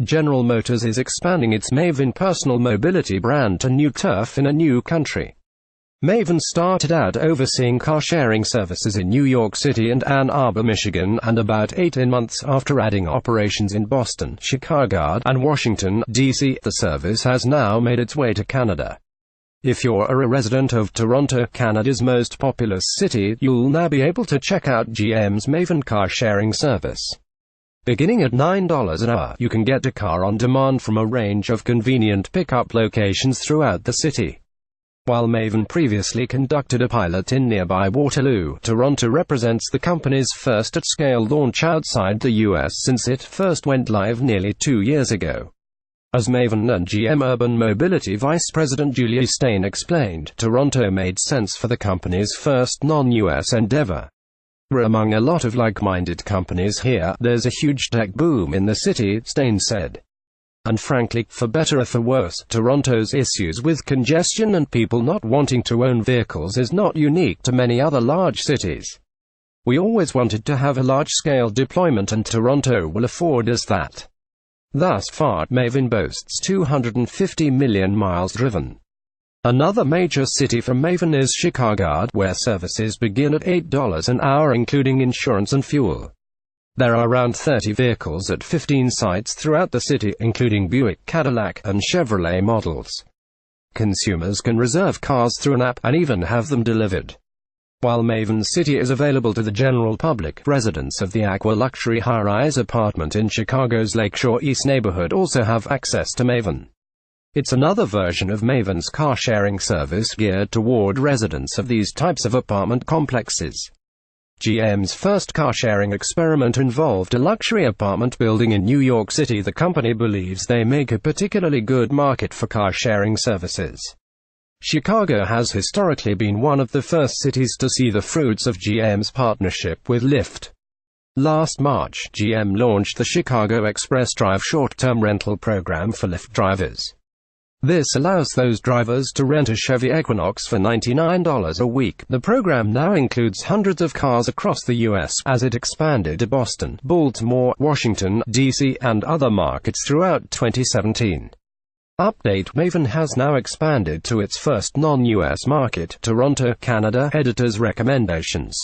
General Motors is expanding its Maven personal mobility brand to new turf in a new country. Maven started out overseeing car-sharing services in New York City and Ann Arbor, Michigan, and about 18 months after adding operations in Boston, Chicago, and Washington, D.C., the service has now made its way to Canada. If you're a resident of Toronto, Canada's most populous city, you'll now be able to check out GM's Maven car-sharing service. Beginning at $9 an hour, you can get a car on demand from a range of convenient pickup locations throughout the city. While Maven previously conducted a pilot in nearby Waterloo, Toronto represents the company's first at-scale launch outside the U.S. since it first went live nearly 2 years ago. As Maven and GM Urban Mobility Vice President Julia Steyn explained, Toronto made sense for the company's first non-U.S. endeavor. Among a lot of like-minded companies here, there's a huge tech boom in the city, Steyn said. And frankly, for better or for worse, Toronto's issues with congestion and people not wanting to own vehicles is not unique to many other large cities. We always wanted to have a large-scale deployment and Toronto will afford us that. Thus far, Maven boasts 250 million miles driven. Another major city for Maven is Chicago, where services begin at $8 an hour including insurance and fuel. There are around 30 vehicles at 15 sites throughout the city, including Buick, Cadillac, and Chevrolet models. Consumers can reserve cars through an app, and even have them delivered. While Maven City is available to the general public, residents of the Aqua luxury high-rise apartment in Chicago's Lakeshore East neighborhood also have access to Maven. It's another version of Maven's car-sharing service geared toward residents of these types of apartment complexes. GM's first car-sharing experiment involved a luxury apartment building in New York City. The company believes they make a particularly good market for car-sharing services. Chicago has historically been one of the first cities to see the fruits of GM's partnership with Lyft. Last March, GM launched the Chicago Express Drive short-term rental program for Lyft drivers. This allows those drivers to rent a Chevy Equinox for $99 a week. The program now includes hundreds of cars across the U.S., as it expanded to Boston, Baltimore, Washington, D.C., and other markets throughout 2017. Update: Maven has now expanded to its first non-U.S. market, Toronto, Canada. Editor's recommendations.